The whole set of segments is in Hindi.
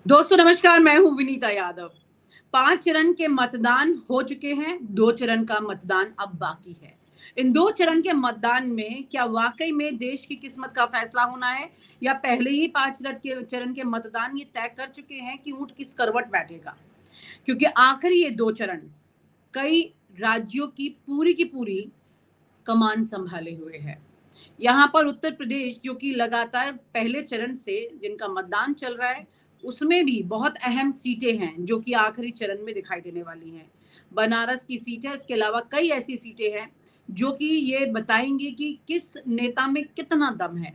दोस्तों नमस्कार, मैं हूं विनीता यादव। 5 चरण के मतदान हो चुके हैं, 2 चरण का मतदान अब बाकी है। इन 2 चरण के मतदान में क्या वाकई में देश की किस्मत का फैसला होना है या पहले ही 5 चरण के मतदान ये तय कर चुके हैं कि ऊंट किस करवट बैठेगा? क्योंकि आखिरी ये 2 चरण कई राज्यों की पूरी कमान संभाले हुए है। यहाँ पर उत्तर प्रदेश जो कि लगातार पहले चरण से जिनका मतदान चल रहा है, उसमें भी बहुत अहम सीटें हैं जो कि आखिरी चरण में दिखाई देने वाली हैं। बनारस की सीट है, इसके अलावा कई ऐसी सीटें हैं जो कि ये बताएंगे कि किस नेता में कितना दम है।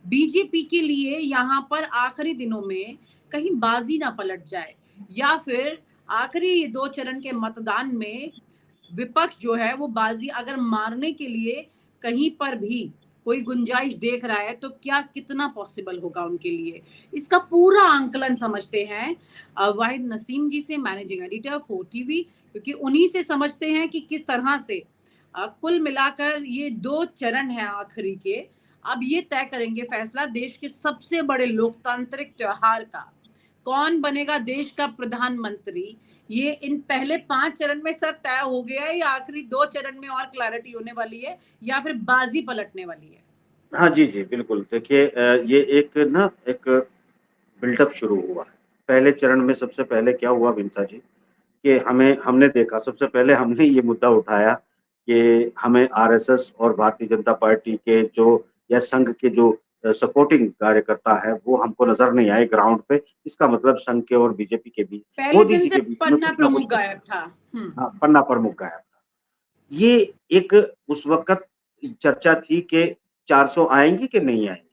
बीजेपी के लिए यहाँ पर आखिरी दिनों में कहीं बाजी ना पलट जाए या फिर आखिरी ये 2 चरण के मतदान में विपक्ष जो है वो बाजी अगर मारने के लिए कहीं पर भी कोई गुंजाइश देख रहा है तो क्या कितना पॉसिबल होगा उनके लिए, इसका पूरा आंकलन समझते हैं वाहिद नसीम जी से, मैनेजिंग एडिटर 4 टीवी, क्योंकि उन्हीं से समझते हैं कि किस तरह से कुल मिलाकर ये 2 चरण है आखिरी के। अब ये तय करेंगे फैसला देश के सबसे बड़े लोकतांत्रिक त्योहार का, कौन बनेगा देश का प्रधानमंत्री। ये इन पहले 5 चरण में सब तय हो गया है या आखिरी 2 चरण में और क्लैरिटी होने वाली है या फिर बाजी पलटने वाली है? हाँ जी, जी, बिल्कुल। देखिए ये एक बिल्डअप शुरू हुआ है। पहले चरण में सबसे पहले क्या हुआ विनीता जी, कि हमने देखा, सबसे पहले हमने ये मुद्दा उठाया कि हमें आरएसएस और भारतीय जनता पार्टी के जो या संघ के जो सपोर्टिंग कार्यकर्ता है, वो हमको नज़र नहीं आए ग्राउंड पे। इसका मतलब संघ के और बीजेपी के बीच, पहले मोदी दिन जी से के बीच में पन्ना कुछ ना कुछ प्रमुख तो गायब था। हाँ, पन्ना प्रमुख गायब था। ये एक उस वक़्त चर्चा थी कि 400 आएँगी कि नहीं आएँगी।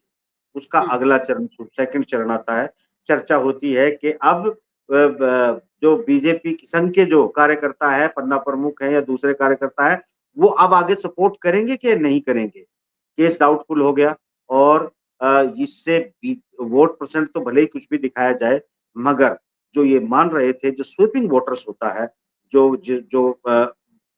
उसका हम्म अगला चरण सेकंड चरण आता है। चर्चा होती है कि अब जो बीजेपी संघ के जो कार्यकर्ता है, पन्ना प्रमुख हैं या दूसरे कार्यकर्ता है, वो अब आगे सपोर्ट करेंगे कि नहीं करेंगे। केस डाउटफुल हो गया और इससे वोट परसेंट तो भले ही कुछ भी दिखाया जाए, मगर जो ये मान रहे थे, जो स्वीपिंग वोटर्स होता है, जो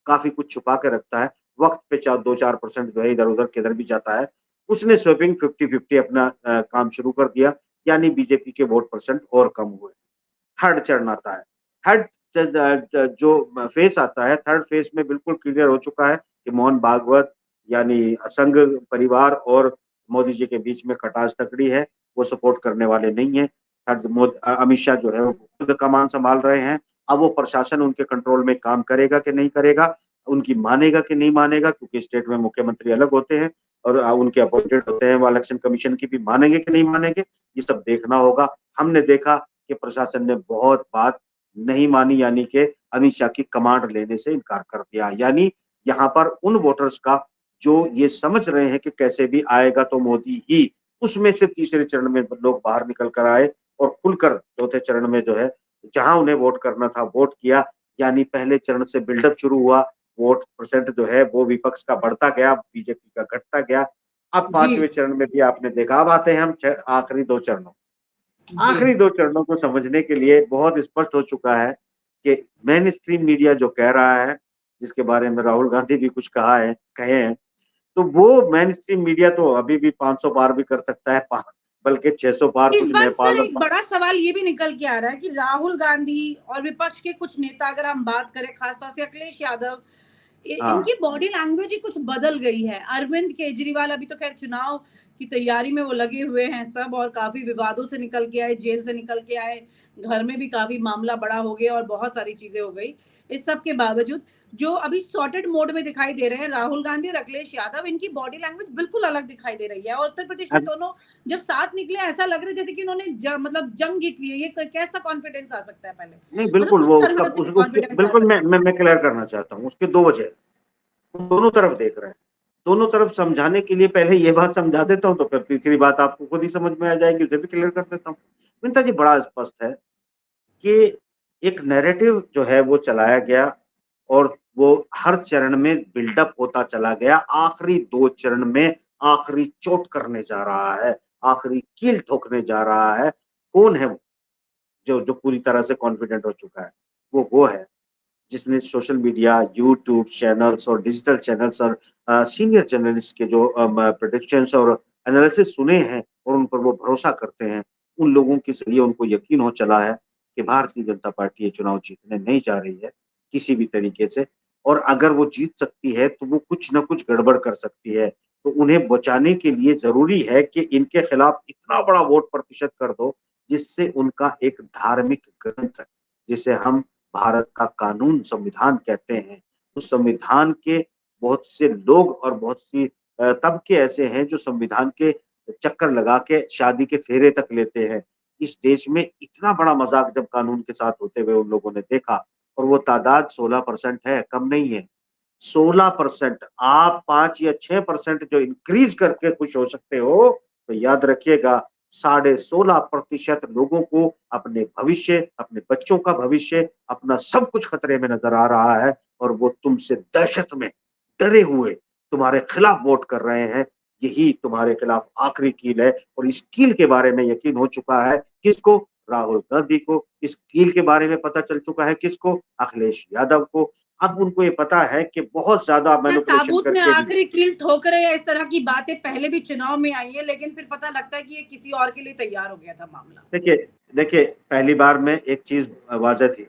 काफ़ी कुछ छुपा के रखता है, वक़्त पे 2-4% जो है इधर-उधर किधर भी जाता है, उसने स्वीपिंग 50-50 अपना काम शुरू कर दिया, यानी बीजेपी के वोट परसेंट और कम हुए। थर्ड चरण आता है। थर्ड जो फेस आता है, थर्ड फेस में बिल्कुल क्लियर हो चुका है कि मोहन भागवत यानी संघ परिवार और मोदी जी के बीच में खटास तकड़ी है, वो सपोर्ट करने वाले नहीं है। अमित शाह जो है वो खुद कमान संभाल रहे हैं। अब वो प्रशासन उनके कंट्रोल में काम करेगा कि नहीं करेगा, उनकी मानेगा कि नहीं मानेगा, क्योंकि स्टेट में मुख्यमंत्री अलग होते हैं और उनके अपॉइंटेड होते हैं, वो इलेक्शन कमीशन की भी मानेंगे कि नहीं मानेंगे, ये सब देखना होगा। हमने देखा कि प्रशासन ने बहुत बात नहीं मानी, यानी कि अमित शाह की कमांड लेने से इनकार कर दिया। यानी यहाँ पर उन वोटर्स का जो ये समझ रहे हैं कि कैसे भी आएगा तो मोदी ही, उसमें से तीसरे चरण में लोग बाहर निकल कर आए और खुलकर चौथे चरण में जो है जहां उन्हें वोट करना था वोट किया। यानी पहले चरण से बिल्डअप शुरू हुआ, वोट परसेंट जो है वो विपक्ष का बढ़ता गया, बीजेपी का घटता गया। अब जी। 5वें चरण में भी आपने देखा। अब आते हैं हम आखिरी 2 चरणों, जी। आखिरी 2 चरणों को समझने के लिए बहुत स्पष्ट हो चुका है कि मेन स्ट्रीम मीडिया जो कह रहा है, जिसके बारे में राहुल गांधी भी कुछ कहे हैं, तो वो मेन स्ट्रीम मीडिया तो अभी भी 500 पार भी कर सकता है, बल्कि 600 पार, इस कुछ बार सर नेपाल एक बड़ा सवाल ये भी निकल के आ रहा है कि राहुल गांधी और विपक्ष के कुछ नेता, अगर हम बात करें खासतौर से अखिलेश यादव, हाँ, इनकी बॉडी लैंग्वेज ही कुछ बदल गई है। अरविंद केजरीवाल अभी तो खैर चुनाव की तैयारी में वो लगे हुए हैं सब, और काफी विवादों से निकल के आए, जेल से निकल के आए, घर में भी काफी मामला बड़ा हो गया और बहुत सारी चीजें हो गई। इस सब के बावजूद जो अभी सॉर्टेड मोड में दिखाई दे रहे हैं राहुल गांधी और अखिलेश यादव, इनकी बॉडी लैंग्वेज बिल्कुल अलग दिखाई दे रही है और उत्तर प्रदेश में दोनों जब साथ निकले ऐसा लग रहा है जैसे कि उन्होंने मतलब जंग जीत ली है। ये कैसा कॉन्फिडेंस आ सकता है? पहले नहीं मतलब बिल्कुल किस वो तरह से उसके कॉन्फिडेंस आ बिल्कुल सकता मैं क्लियर करना चाहता हूँ। उसके 2 वजह, दोनों तरफ देख रहे हैं। दोनों तरफ समझाने के लिए पहले ये बात समझा देता हूँ, तो फिर तीसरी बात आपको खुद ही समझ में आ जाएगी, उसे भी क्लियर कर देता हूँ। विनीता जी, बड़ा स्पष्ट है कि एक नैरेटिव जो है वो चलाया गया और वो हर चरण में बिल्डअप होता चला गया। आखिरी 2 चरण में आखिरी चोट करने जा रहा है, आखिरी कील ठोकने जा रहा है। कौन है वो जो जो पूरी तरह से कॉन्फिडेंट हो चुका है? वो है जिसने सोशल मीडिया, यूट्यूब चैनल्स और डिजिटल चैनल्स और सीनियर जर्नलिस्ट के जो प्रेडिक्शंस और एनालिसिस सुने हैं और उन पर वो भरोसा करते हैं, उन लोगों के जरिए उनको यकीन हो चला है कि भारतीय जनता पार्टी ये चुनाव जीतने नहीं जा रही है किसी भी तरीके से, और अगर वो जीत सकती है तो वो कुछ ना कुछ गड़बड़ कर सकती है। तो उन्हें बचाने के लिए जरूरी है कि इनके खिलाफ इतना बड़ा वोट प्रतिशत कर दो जिससे उनका एक धार्मिक ग्रंथ, जिसे हम भारत का कानून संविधान कहते हैं, उस संविधान के बहुत से लोग और बहुत सी तबके ऐसे हैं जो संविधान के चक्कर लगा के शादी के फेरे तक लेते हैं। इस देश में इतना बड़ा मजाक जब कानून के साथ होते हुए उन लोगों ने देखा, और वो तादाद 16% है, कम नहीं है। 16%, आप 5 या 6% जो इंक्रीज करके खुश हो सकते हो, तो याद रखिएगा 16.5% लोगों को अपने भविष्य, अपने बच्चों का भविष्य, अपना सब कुछ खतरे में नजर आ रहा है, और वो तुमसे दहशत में डरे हुए तुम्हारे खिलाफ वोट कर रहे हैं। यही तुम्हारे खिलाफ आखिरी कील है, और इस कील के बारे में यकीन हो चुका है किसको? राहुल गांधी को। इस कील के बारे में पता चल चुका है किसको? अखिलेश यादव को। अब उनको ये पता है कि बहुत ज्यादा क्या मैनिपुलेशन ताबूत में करके भी, आखिरी कील ठोक रहे हैं, इस तरह की बातें पहले भी चुनाव में आई है, लेकिन फिर पता लगता है कि ये किसी और के लिए तैयार हो गया था मामला। देखिए देखिए पहली बार में एक चीज वाजह थी,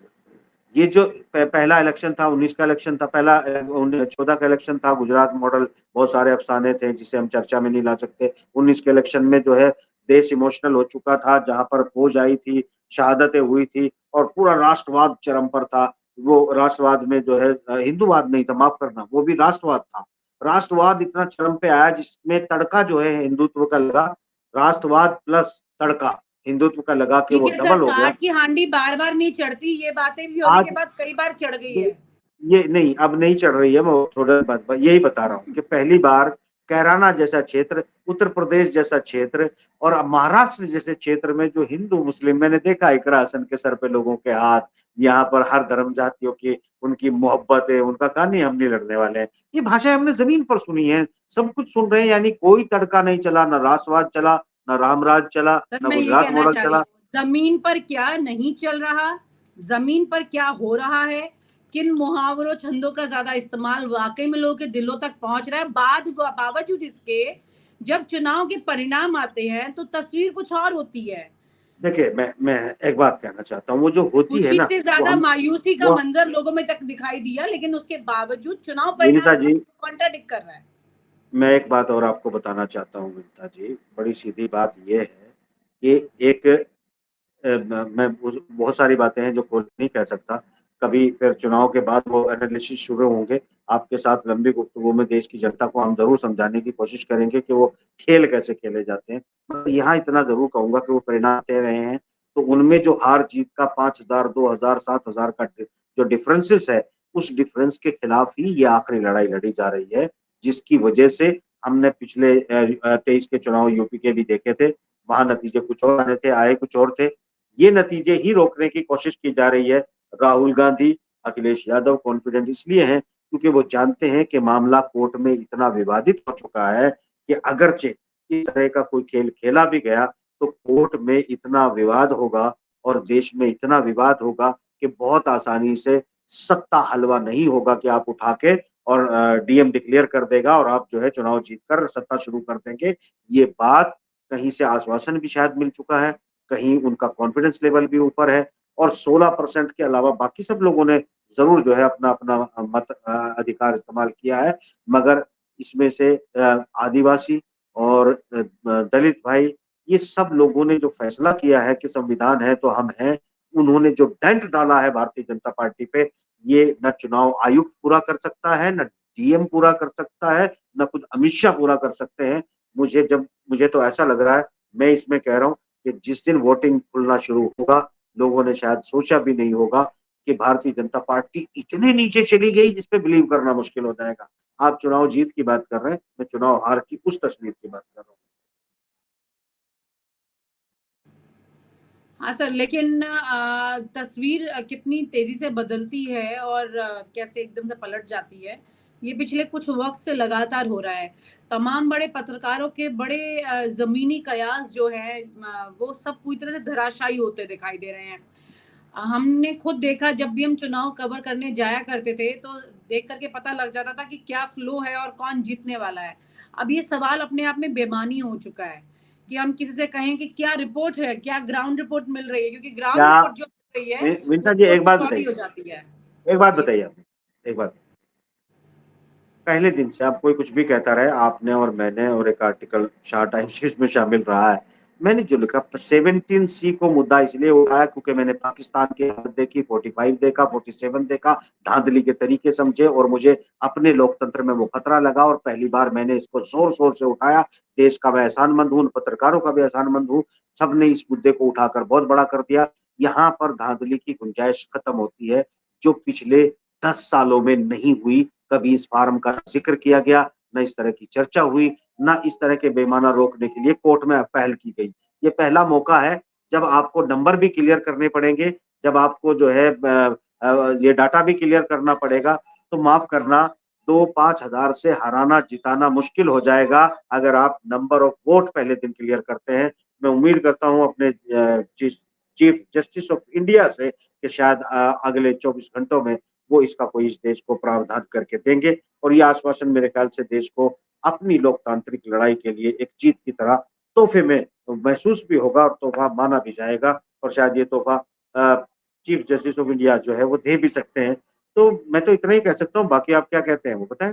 ये जो पहला इलेक्शन था, 19 का इलेक्शन था, पहला 14 का इलेक्शन था, गुजरात मॉडल, बहुत सारे अफसाने थे जिसे हम चर्चा में नहीं ला सकते। 19 के इलेक्शन में जो है देश इमोशनल हो चुका था, जहां पर फौज आई थी, शहादतें हुई थी, और पूरा राष्ट्रवाद चरम पर था। वो राष्ट्रवाद में जो है हिंदूवाद नहीं था, माफ करना, वो भी राष्ट्रवाद था। राष्ट्रवाद इतना चरम पे आया जिसमें तड़का जो है हिंदुत्व का लगा, राष्ट्रवाद प्लस तड़का हिंदुत्व का लगा के वो ठीक है सर, डबल हो गया। काट की हांडी बार बार नहीं चढ़ती, ये बातें भी होने के आज बाद कई बार चढ़ गई है। ये नहीं, अब नहीं चढ़ रही है, मैं थोड़ा यही बता रहा हूँ कि पहली बार कैराना जैसा क्षेत्र, उत्तर प्रदेश जैसा क्षेत्र, और महाराष्ट्र जैसे क्षेत्र में जो हिंदू मुस्लिम, मैंने देखा इकरा हसन के सर पे लोगों के हाथ, यहाँ पर हर धर्म जातियों की उनकी मोहब्बत है, उनका कहा नहीं हम नहीं लड़ने वाले हैं, ये भाषा हमने जमीन पर सुनी है, सब कुछ सुन रहे हैं। यानी कोई तड़का नहीं चला, ना राष्ट्रवाद चला, ना रामराज चला, सर ना मैं ये गुजरात कहना मॉडल चाह रही चला। हूँ, जमीन पर क्या नहीं चल रहा, जमीन पर क्या हो रहा है, किन मुहावरों छंदों का ज्यादा इस्तेमाल वाकई में लोगों के दिलों तक पहुंच रहा है, बावजूद इसके जब चुनाव के परिणाम आते हैं तो तस्वीर कुछ और होती है। देखिए मैं एक बात कहना चाहता हूँ, वो जो होती है खुशी ना, से वो ज्यादा हम मायूसी का वो मंजर लोगों में तक दिखाई दिया, लेकिन उसके बावजूद चुनाव विनीता परिणाम जी, कॉन्ट्राडिक्ट कर रहा है। मैं एक बात और आपको बताना चाहता हूँ विनीता जी, बड़ी सीधी बात ये है कि एक मैं बहुत सारी बातें हैं जो खोल नहीं कह सकता, कभी फिर चुनाव के बाद वो एनालिसिस शुरू होंगे, आपके साथ लंबी गुफ्तगू में देश की जनता को हम जरूर समझाने की कोशिश करेंगे कि वो खेल कैसे खेले जाते हैं। तो यहाँ इतना जरूर कहूंगा कि वो परिणाम दे रहे हैं, तो उनमें जो हार जीत का 5,000, 2,000, 7,000 का जो डिफरेंसेस है, उस डिफरेंस के खिलाफ ही ये आखिरी लड़ाई लड़ी जा रही है, जिसकी वजह से हमने पिछले 23 के चुनाव यूपी के भी देखे थे, वहां नतीजे कुछ और आने थे, आए कुछ और थे। ये नतीजे ही रोकने की कोशिश की जा रही है। राहुल गांधी, अखिलेश यादव कॉन्फिडेंट इसलिए हैं क्योंकि वो जानते हैं कि मामला कोर्ट में इतना विवादित हो चुका है कि अगरचे इस तरह का कोई खेल खेला भी गया तो कोर्ट में इतना विवाद होगा और देश में इतना विवाद होगा कि बहुत आसानी से सत्ता हलवा नहीं होगा कि आप उठा के और डीएम डिक्लेयर कर देगा और आप जो है चुनाव जीतकर सत्ता शुरू कर देंगे। ये बात कहीं से आश्वासन भी शायद मिल चुका है, कहीं उनका कॉन्फिडेंस लेवल भी ऊपर है, और 16% के अलावा बाकी सब लोगों ने जरूर जो है अपना अपना मत अधिकार इस्तेमाल किया है, मगर इसमें से आदिवासी और दलित भाई, ये सब लोगों ने जो फैसला किया है कि संविधान है तो हम हैं, उन्होंने जो डेंट डाला है भारतीय जनता पार्टी पे, ये न चुनाव आयुक्त पूरा कर सकता है, न डीएम पूरा कर सकता है, न खुद अमित शाह पूरा कर सकते हैं। मुझे तो ऐसा लग रहा है, मैं इसमें कह रहा हूँ कि जिस दिन वोटिंग खुलना शुरू होगा, लोगों ने शायद सोचा भी नहीं होगा कि भारतीय जनता पार्टी इतने नीचे चली गई जिसपे बिलीव करना मुश्किल हो जाएगा। आप चुनाव जीत की बात कर रहे हैं, मैं चुनाव हार की उस तस्वीर की बात कर रहा हूँ। हाँ सर, लेकिन तस्वीर कितनी तेजी से बदलती है और कैसे एकदम से पलट जाती है, ये पिछले कुछ वक्त से लगातार हो रहा है। तमाम बड़े पत्रकारों के बड़े जमीनी कयास जो है वो सब पूरी तरह से धराशायी होते दिखाई दे रहे हैं। हमने खुद देखा, जब भी हम चुनाव कवर करने जाया करते थे तो देख करके पता लग जाता था कि क्या फ्लो है और कौन जीतने वाला है। अब ये सवाल अपने आप में बेमानी हो चुका है कि हम किसी से कहें कि क्या रिपोर्ट है, क्या ग्राउंड रिपोर्ट मिल रही है, क्योंकि ग्राउंड क्या रिपोर्ट जो मिल रही है विनीता वो जी एक खुद बात चौड़ी बताइए, हो जाती है। एक बात जी बताइए सर। आपने, एक बात, पहले दिन से आप कोई कुछ भी कहता रहे, आपने और मैंने, और एक आर्टिकल शार्ट टाइम्स में शामिल रहा है, मैंने जो लिखा 17C को मुद्दा इसलिए उठाया क्योंकि मैंने पाकिस्तान की हालत देखी, 45 देखा, 47 देखा, धांधली के तरीके समझे और मुझे अपने लोकतंत्र में वो खतरा लगा और पहली बार मैंने इसको जोर शोर से उठाया। देश का मैं एहसानमंद हूँ, पत्रकारों का भी एहसानमंद हूँ, सबने इस मुद्दे को उठाकर बहुत बड़ा कर दिया। यहाँ पर धांधली की गुंजाइश खत्म होती है जो पिछले 10 सालों में नहीं हुई। कभी इस फार्म का जिक्र किया गया, न इस तरह की चर्चा हुई, न इस तरह के बेमाना रोकने के लिए कोर्ट में पहल की गई। ये पहला मौका है जब आपको नंबर भी क्लियर करने पड़ेंगे, जब आपको जो है ये डाटा भी क्लियर करना पड़ेगा। तो माफ करना, 2-5 हजार से हराना जिताना मुश्किल हो जाएगा अगर आप नंबर ऑफ वोट पहले दिन क्लियर करते हैं। मैं उम्मीद करता हूं अपने चीफ जस्टिस ऑफ इंडिया से कि शायद अगले 24 घंटों में वो इसका कोई इस देश को प्रावधान करके देंगे और ये आश्वासन मेरे ख्याल से देश को अपनी लोकतांत्रिक लड़ाई के लिए एक जीत की तरह तोहफे में महसूस भी होगा और तोहफा माना भी जाएगा और शायद ये तोहफा चीफ जस्टिस ऑफ इंडिया जो है वो दे भी सकते हैं। तो मैं तो इतना ही कह सकता हूँ, बाकी आप क्या कहते हैं वो बताएं।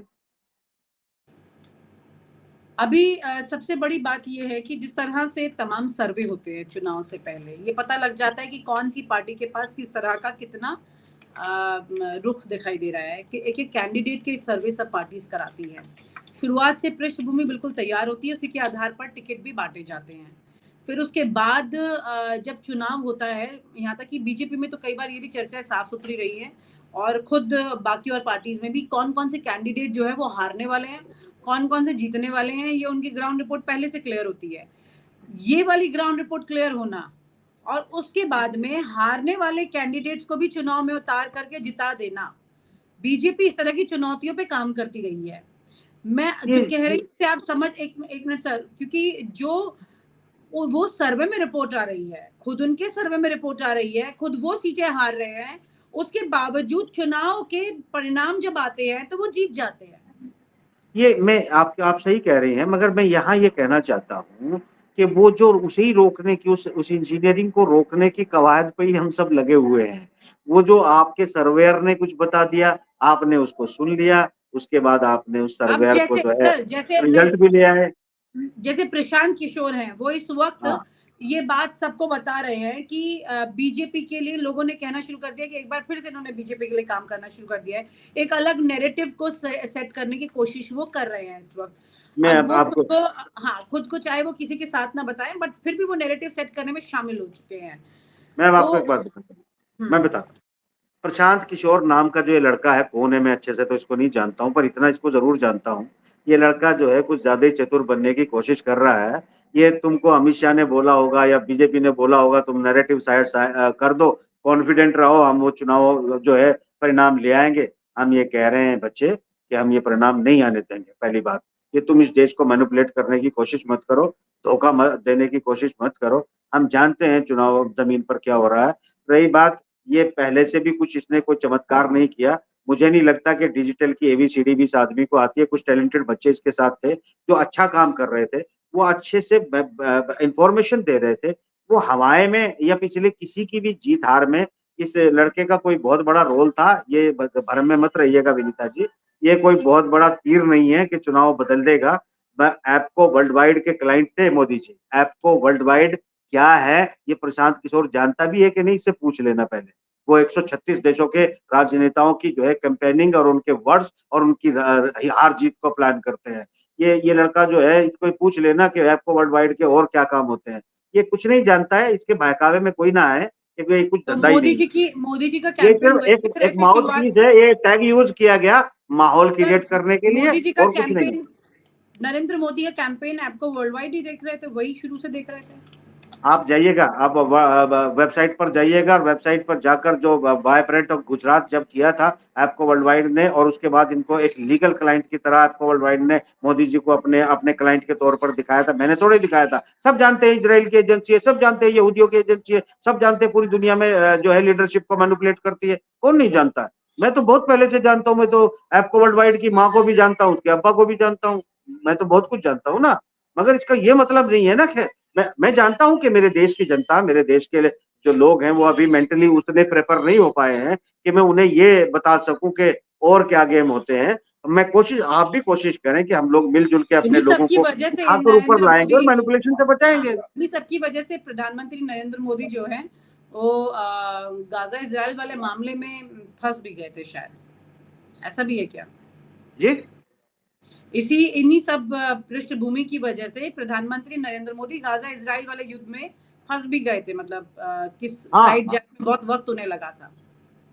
अभी सबसे बड़ी बात ये है कि जिस तरह से तमाम सर्वे होते हैं चुनाव से पहले, ये पता लग जाता है कि कौन सी पार्टी के पास किस तरह का कितना रुख दिखाई दे रहा है कि एक एक कैंडिडेट के सर्वे सब पार्टीज कराती है। शुरुआत से पृष्ठभूमि बिल्कुल तैयार होती है, उसी के आधार पर टिकट भी बांटे जाते हैं। फिर उसके बाद जब चुनाव होता है, यहाँ तक कि बीजेपी में तो कई बार ये भी चर्चा साफ सुथरी रही है और खुद बाकी और पार्टीज में भी कौन कौन से कैंडिडेट जो है वो हारने वाले हैं, कौन कौन से जीतने वाले हैं, ये उनकी ग्राउंड रिपोर्ट पहले से क्लियर होती है। ये वाली ग्राउंड रिपोर्ट क्लियर होना और उसके बाद में हारने वाले कैंडिडेट्स को भी चुनाव में उतार करके जिता देना, बीजेपी इस तरह की चुनौतियों पे काम करती रही है। मैं जो कह रही हूँ आप समझ, एक मिनट सर, क्योंकि जो वो सर्वे में रिपोर्ट आ रही है, खुद उनके सर्वे में रिपोर्ट आ रही है, खुद वो सीटें हार रहे हैं, उसके बावजूद चुनाव के परिणाम जब आते हैं तो वो जीत जाते हैं। ये मैं आप सही कह रहे हैं, मगर मैं यहाँ ये कहना चाहता हूँ कि वो जो उसे रोकने की उस इंजीनियरिंग को रोकने की कवायद पे ही हम सब लगे हुए हैं। वो जो आपके सर्वेयर ने कुछ बता दिया, आपने उसको सुन लिया, उसके बाद आपने उस अब सर्वेयर को जैसे जो है सर, जैसे नहीं, रिजल्ट भी लिया है। जैसे प्रशांत किशोर हैं, वो इस वक्त हाँ ये बात सबको बता रहे हैं कि बीजेपी के लिए लोगों ने कहना शुरू कर दिया कि एक बार फिर से इन्होंने बीजेपी के लिए काम करना शुरू कर दिया है। एक अलग नैरेटिव को सेट करने की कोशिश वो कर रहे हैं इस वक्त। मैं अब अब वो खुद आपको को, हाँ, खुद को चाहे वो किसी के साथ ना बताएं, बट फिर भी वो नैरेटिव सेट करने में शामिल हो चुके हैं। मैं अब आपको तो एक बात बताता हूँ, मैं बताता हूँ। प्रशांत किशोर नाम का जो ये लड़का है, कौन है मैं अच्छे से तो इसको नहीं जानता हूँ, पर इतना इसको जरूर जानता हूँ, ये लड़का जो है कुछ ज्यादा ही चतुर बनने की कोशिश कर रहा है। ये तुमको अमित शाह ने बोला होगा या बीजेपी ने बोला होगा तुम नैरेटिव साइड कर दो, कॉन्फिडेंट रहो, हम वो चुनाव जो है परिणाम ले आएंगे। हम ये कह रहे हैं बच्चे कि हम ये परिणाम नहीं आने देंगे। पहली बात, ये तुम इस देश को मैनिपुलेट करने की कोशिश मत करो, धोखा मत देने की कोशिश मत करो। हम जानते हैं चुनाव जमीन पर क्या हो रहा है। रही बात, ये पहले से भी कुछ इसने कोई चमत्कार नहीं किया। मुझे नहीं लगता कि डिजिटल की एबीसीडी भी इस आदमी को आती है। कुछ टैलेंटेड बच्चे इसके साथ थे जो अच्छा काम कर रहे थे, वो अच्छे से इंफॉर्मेशन दे रहे थे। वो हवाए में या पिछले किसी की भी जीत हार में इस लड़के का कोई बहुत बड़ा रोल था, ये भ्रम में मत रहिएगा विनीता जी। ये कोई बहुत बड़ा तीर नहीं है कि चुनाव बदल देगा। ऐप को वर्ल्ड वाइड के क्लाइंट थे मोदी जी, ऐप को वर्ल्ड वाइड क्या है ये प्रशांत किशोर जानता भी है कि नहीं, इससे पूछ लेना पहले। वो 136 देशों के राजनेताओं की जो है कैंपेनिंग और उनके वर्ड्स और उनकी हार जीत को प्लान करते हैं। ये लड़का जो है, इसको पूछ लेना कि ऐप को वर्ल्ड वाइड के और क्या काम होते हैं। ये कुछ नहीं जानता है, इसके बहकावे में कोई ना आए कि ये कुछ तो धंधा ही नहीं है। मोदी जी का ये कैंपेन सिर्फ वही एक दिख रहे एक थे माउथ शुरुआत पीस से। है, ये टैग यूज किया गया माहौल सर, क्रिएट करने के लिए मोदी जी का और कुछ नहीं। कैंपेन, नरेंद्र मोदी का कैंपेन आपको वर्ल्ड वाइड ही देख रहे थे, वही शुरू से देख रहे थे। आप जाइएगा, आप वेबसाइट पर जाइएगा और वेबसाइट पर जाकर जो वाइब्रेंट ऑफ गुजरात जब किया था आपको वर्ल्ड वाइड ने, और उसके बाद इनको एक लीगल क्लाइंट की तरह आपको वर्ल्ड वाइड ने मोदी जी को अपने अपने क्लाइंट के तौर पर दिखाया था। मैंने थोड़े दिखाया था, सब जानते हैं इजराइल की एजेंसी है, सब जानते हैं यहूदियों की एजेंसी है, सब जानते हैं पूरी दुनिया में जो है लीडरशिप को मैनिपुलेट करती है। कौन नहीं जानता है? मैं तो बहुत पहले से जानता हूँ। मैं तो आपको वर्ल्ड वाइड की माँ को भी जानता हूँ, उसके अब्बा को भी जानता हूँ। मैं तो बहुत कुछ जानता हूँ ना। मगर इसका ये मतलब नहीं है ना मैं जानता हूं कि मेरे देश की जनता, मेरे देश के जो लोग हैं वो अभी मेंटली उतने प्रेपर नहीं हो पाए हैं कि मैं उन्हें ये बता सकूं कि और क्या गेम होते हैं। मैं कोशिश, आप भी कोशिश करें कि हम लोग मिलजुल के अपने इन्हीं सब लोगों की को वजह से उठाकर ऊपर नरेंद्र लाएंगे और मोदी, मैनिपुलेशन से बचाएंगे। इन्हीं सब की वजह से प्रधानमंत्री नरेंद्र मोदी जो है वो गाजा इजराइल वाले मामले में फंस भी गए थे शायद, ऐसा भी है क्या? जी, इन्हीं सब पृष्ठभूमि की वजह से प्रधानमंत्री नरेंद्र मोदी गाजा इजराइल वाले युद्ध में फंस भी गए थे, मतलब किस साइड हाँ, जाने में बहुत वक्त उन्हें लगा था।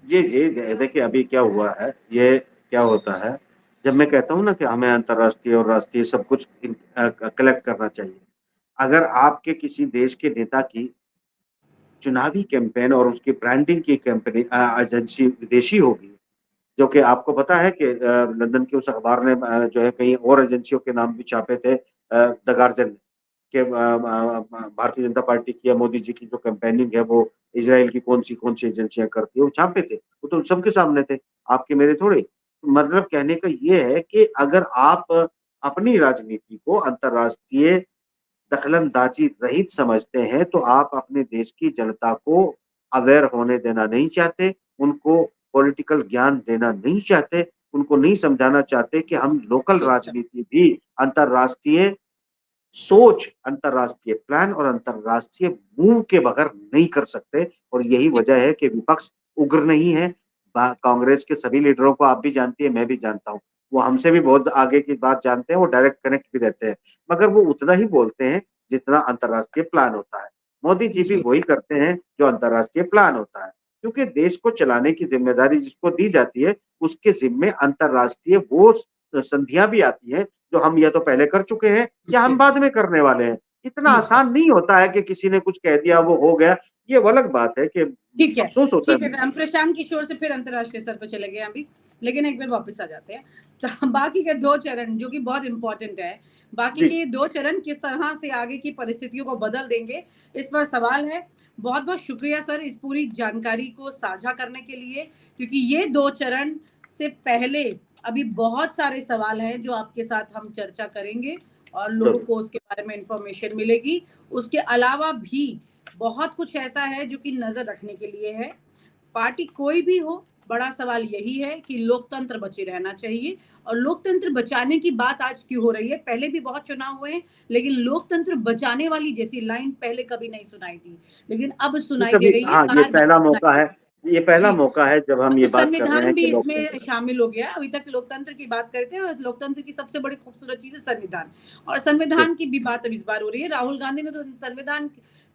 जी, जी। देखिए अभी क्या हुआ है, ये क्या होता है, जब मैं कहता हूँ ना कि हमें अंतर्राष्ट्रीय और राष्ट्रीय सब कुछ कलेक्ट करना चाहिए। अगर आपके किसी देश के नेता की चुनावी कैंपेन और उसकी ब्रांडिंग की एजेंसी विदेशी होगी, जो कि आपको पता है कि लंदन के उस अखबार ने जो है कई और एजेंसियों के नाम भी छापे थे, द गार्जियन ने, कि भारतीय जनता पार्टी की या मोदी जी की जो कैंपेनिंग है वो इजराइल की कौन-सी एजेंसियाँ करती है, वो छापे थे। वो तो सबके सामने थे, आपके मेरे थोड़े। मतलब कहने का ये है कि अगर आप अपनी राजनीति को अंतर्राष्ट्रीय दखल-अंदाज़ी रहित समझते हैं, तो आप अपने देश की जनता को अवेयर होने देना नहीं चाहते, उनको पॉलिटिकल ज्ञान देना नहीं चाहते, उनको नहीं समझाना चाहते कि हम लोकल अच्छा, राजनीति भी अंतर्राष्ट्रीय सोच, अंतर्राष्ट्रीय प्लान और अंतर्राष्ट्रीय मूव के बगैर नहीं कर सकते, और यही ठीक वजह है। है कि विपक्ष उग्र नहीं है। कांग्रेस के सभी लीडरों को आप भी जानती हैं, मैं भी जानता हूँ। वो हमसे भी बहुत आगे की बात जानते हैं, वो डायरेक्ट कनेक्ट भी रहते हैं। मगर वो उतना ही बोलते हैं जितना अंतर्राष्ट्रीय प्लान होता है। मोदी जी भी जी, वही करते हैं जो अंतर्राष्ट्रीय प्लान होता है। क्योंकि देश को चलाने की ज़िम्मेदारी जिसको दी जाती है, उसके ज़िम्मे अंतर्राष्ट्रीय वो संधियाँ भी आती हैं जो हम या तो पहले कर चुके हैं या हम बाद में करने वाले हैं। इतना जी सर। आसान नहीं होता है कि किसी ने कुछ कह दिया वो हो गया। ये अलग बात है कि ठीक है, अफ़सोस होता है ठीक है। मुझे। हम प्रशांत किशोर से फिर अंतर्राष्ट्रीय स्तर पे चले गए अभी, लेकिन एक बार वापस आ जाते हैं। तो बाकी के 2 चरण जो कि बहुत इम्पोर्टेंट है, बाकी जी, के 2 चरण किस तरह से आगे की परिस्थितियों को बदल देंगे, इस पर सवाल है। बहुत-बहुत शुक्रिया सर इस पूरी जानकारी को साझा करने के लिए, क्योंकि ये 2 चरण से पहले अभी बहुत सारे सवाल हैं जो आपके साथ हम चर्चा करेंगे और लोगों ज़रूर। को उसके बारे में इन्फॉर्मेशन मिलेगी। उसके अलावा भी बहुत कुछ ऐसा है जो कि नज़र रखने के लिए है। पार्टी कोई भी हो, बड़ा सवाल यही है कि लोकतंत्र बचे रहना चाहिए, और लोकतंत्र बचाने की बात आज क्यों हो रही है? पहले भी बहुत चुनाव हुए हैं, लेकिन लोकतंत्र बचाने वाली जैसी लाइन पहले कभी नहीं सुनाई थी, लेकिन अब ये सुनाई दे कभी, रही है, हाँ, ये बार-बार पहला सुनाई मौका दे है, रही है। ये पहला जी। मौका है जब हम अब ये तो बात कर रहे संविधान हैं भी कि इसमें लोकतंत्र। शामिल हो गया है। अभी तक लोकतंत्र की बात करते हैं और लोकतंत्र की सबसे बड़ी खूबसूरत चीज़ है संविधान, और जी। संविधान की भी बात अब इस बार हो रही है। राहुल गांधी ने तो संविधान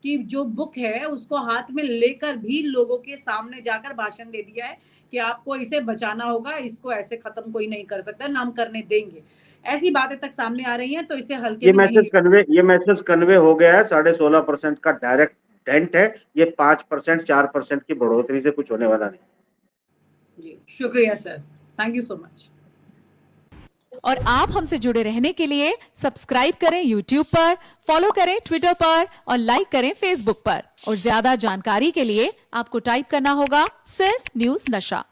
की जो बुक है उसको हाथ में लेकर भी लोगों के सामने जाकर भाषण दे दिया है कि आपको इसे बचाना होगा, इसको ऐसे खत्म कोई नहीं कर सकता, ना हम करने देंगे। ऐसी बातें तक सामने आ रही हैं, तो इसे हल्के में नहीं लेना चाहिए। ये मैसेज कन्वे हो गया है, 16.5% का डायरेक्ट डेंट है। ये 5%, 4% की बढ़ोतरी से कुछ होने वाला नहीं। जी, शुक्रिया sir. Thank you so much. और आप हमसे जुड़े रहने के लिए सब्सक्राइब करें YouTube पर, फॉलो करें ट्विटर पर और लाइक करें Facebook पर। और ज्यादा जानकारी के लिए आपको टाइप करना होगा सिर्फ न्यूज़ नशा।